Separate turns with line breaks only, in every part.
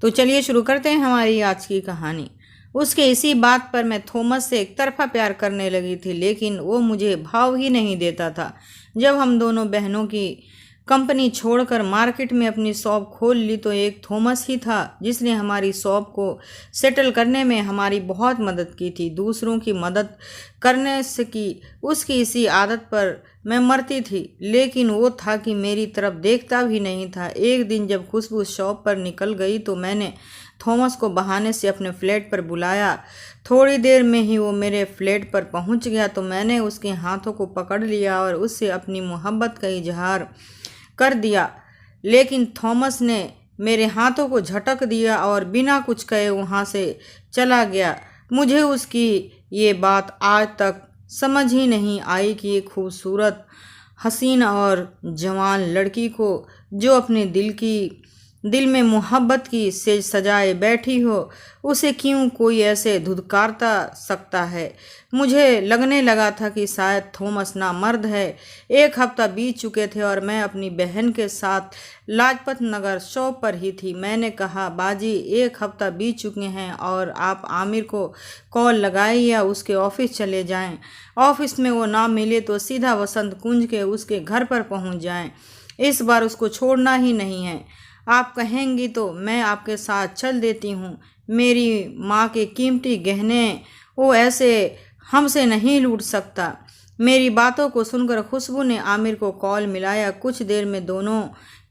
तो चलिए शुरू करते हैं हमारी आज की कहानी। उसके इसी बात पर मैं थॉमस से एक तरफा प्यार करने लगी थी, लेकिन वो मुझे भाव ही नहीं देता था। जब हम दोनों बहनों की कंपनी छोड़कर मार्केट में अपनी शॉप खोल ली तो एक थॉमस ही था जिसने हमारी शॉप को सेटल करने में हमारी बहुत मदद की थी। दूसरों की मदद करने से की उसकी इसी आदत पर मैं मरती थी, लेकिन वो था कि मेरी तरफ देखता भी नहीं था। एक दिन जब खुशबू शॉप पर निकल गई तो मैंने थॉमस को बहाने से अपने फ्लैट पर बुलाया। थोड़ी देर में ही वो मेरे फ्लैट पर पहुंच गया तो मैंने उसके हाथों को पकड़ लिया और उससे अपनी मोहब्बत का इजहार कर दिया। लेकिन थॉमस ने मेरे हाथों को झटक दिया और बिना कुछ कहे वहाँ से चला गया। मुझे उसकी ये बात आज तक समझ ही नहीं आई कि एक खूबसूरत, हसीन और जवान लड़की को जो अपने दिल में मोहब्बत की सेज सजाए बैठी हो, उसे क्यों कोई ऐसे धुतकारता सकता है। मुझे लगने लगा था कि शायद थॉमस नामर्द है। एक हफ्ता बीत चुके थे और मैं अपनी बहन के साथ लाजपत नगर शॉप पर ही थी। मैंने कहा, बाजी, एक हफ्ता बीत चुके हैं और आप आमिर को कॉल लगाएं या उसके ऑफिस चले जाएं। ऑफिस में वो ना मिले तो सीधा वसंत कुंज के उसके घर पर पहुंच जाएं। इस बार उसको छोड़ना ही नहीं है। आप कहेंगी तो मैं आपके साथ चल देती हूँ। मेरी माँ के कीमती गहने वो ऐसे हमसे नहीं लूट सकता। मेरी बातों को सुनकर खुशबू ने आमिर को कॉल मिलाया। कुछ देर में दोनों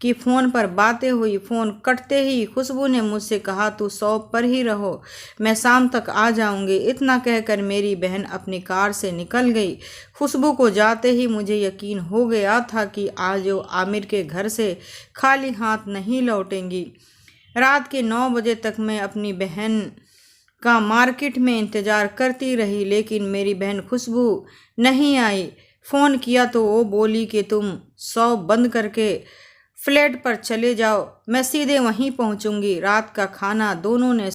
की फ़ोन पर बातें हुई। फ़ोन कटते ही खुशबू ने मुझसे कहा, तू शॉप पर ही रहो, मैं शाम तक आ जाऊंगी। इतना कहकर मेरी बहन अपनी कार से निकल गई। खुशबू को जाते ही मुझे यकीन हो गया था कि आज वो आमिर के घर से खाली हाथ नहीं लौटेंगी। रात के 9 बजे तक मैं अपनी बहन का मार्केट में इंतज़ार करती रही, लेकिन मेरी बहन खुशबू नहीं आई। फ़ोन किया तो वो बोली कि तुम शॉप बंद करके फ्लैट पर चले जाओ, मैं सीधे वहीं पहुंचूंगी। रात का खाना दोनों ने